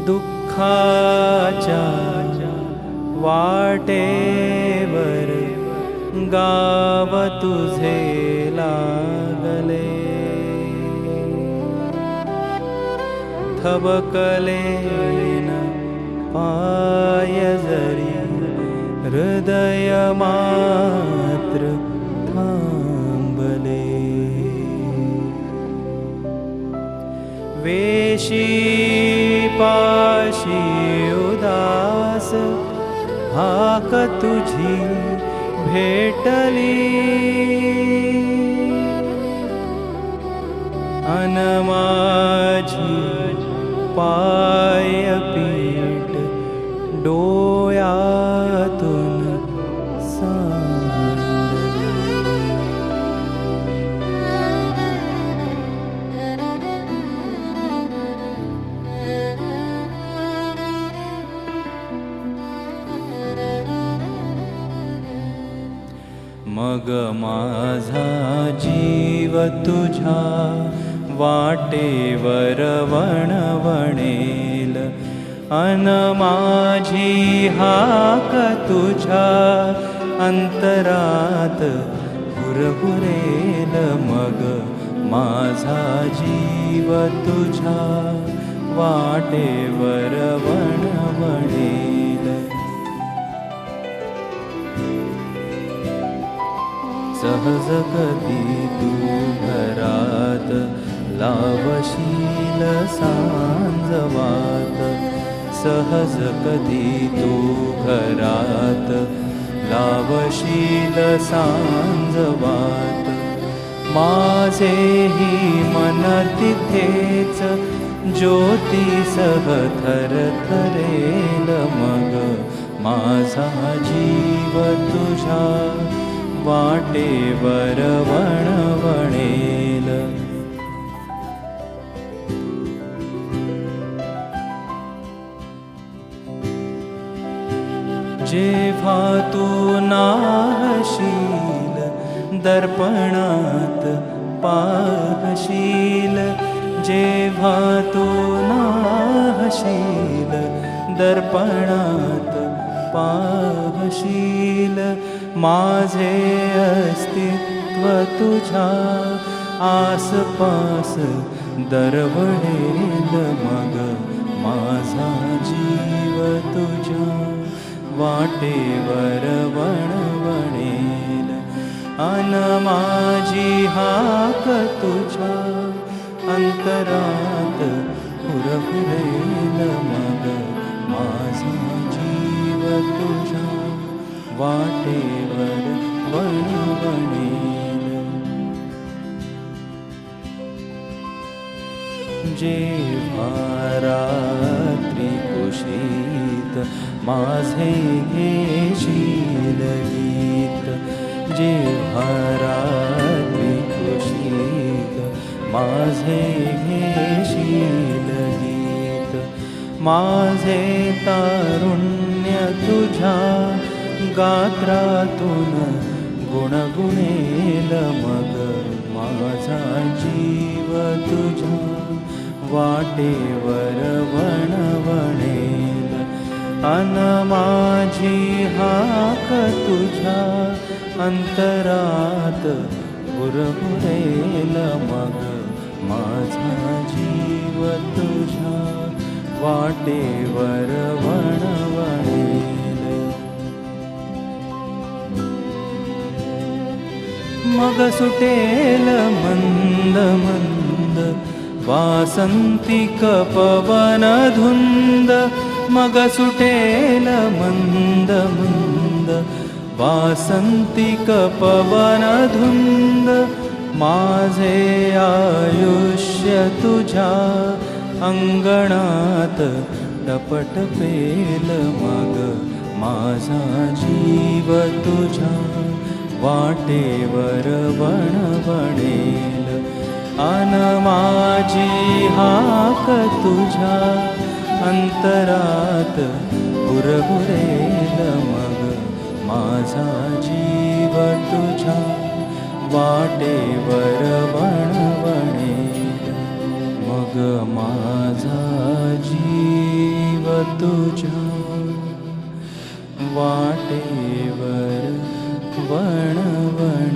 दुःखाच्या वाटेवर गाव तुझे लागले, थबकले न पाय जरी हृदय मात्र थांबले. वेशी पाशी उदास हाक तुझी भेटली, अन माझी पायपीठ डोळ्यातून सांडली. मग माझा जीव तुझ्या वाटेवर वणवणेल, अन माझी हाक तुझ्या अंतरात हुरहुरेल. मग माझा जीव तुझ्या वाटेवर वणवणेल. सहज कधी तू घरात लावशील सांजवात, सहज कधी तू घरात लावशील सांजवात. माझेही मन तिथेच ज्योतीसह थरथरेल. मग माझा जीव तुझ्या वाटेवर वणवणेल. जेव्हा तू नाहशील दर्पणात पाहशील, जेव्हा तू नाहशील दर्पणात पाहशील, माझे अस्तित्व तुझ्या आसपास दरवळेल. मग माझा जीव तुझ्या वाटेवर वणवणेल, अन माझी हाक तुझ्या अंतरात हुरहुरेल. मग माझा जीव तुझ्या वाटेवर वणवणेल. जेव्हा रात्री कुशीत माझे घेशील गीत, जेव्हा रात्री कुशीत माझे घेशील गीत, माझे तारुण्य तुझ्या गात्रातून गुणगुणेल. मग माझा जीव तुझ्या वाटेवर वणवणेल, अन माझी हाक तुझ्या अंतरात हुरहुरेल. मग माझा जीव तुझ्या वाटेवर वणवणेल. मग सुटेल मंद मंद वासंतिक पवन धुंद, मग सुटेल मंद मंद वासंतिक पवन धुंद. माझे आयुष्य तुझ्या अंगणात टपटपेल. मग माझा जीव तुझ्या वाटेवर वणवणेल, अन माझी हाक तुझ्या अंतरात हुरहुरेल. मग माझा जीव तुझ्या वाटेवर वणवणेल, मग मग माझा जीव तुझ्या वाटेवर वणवणे.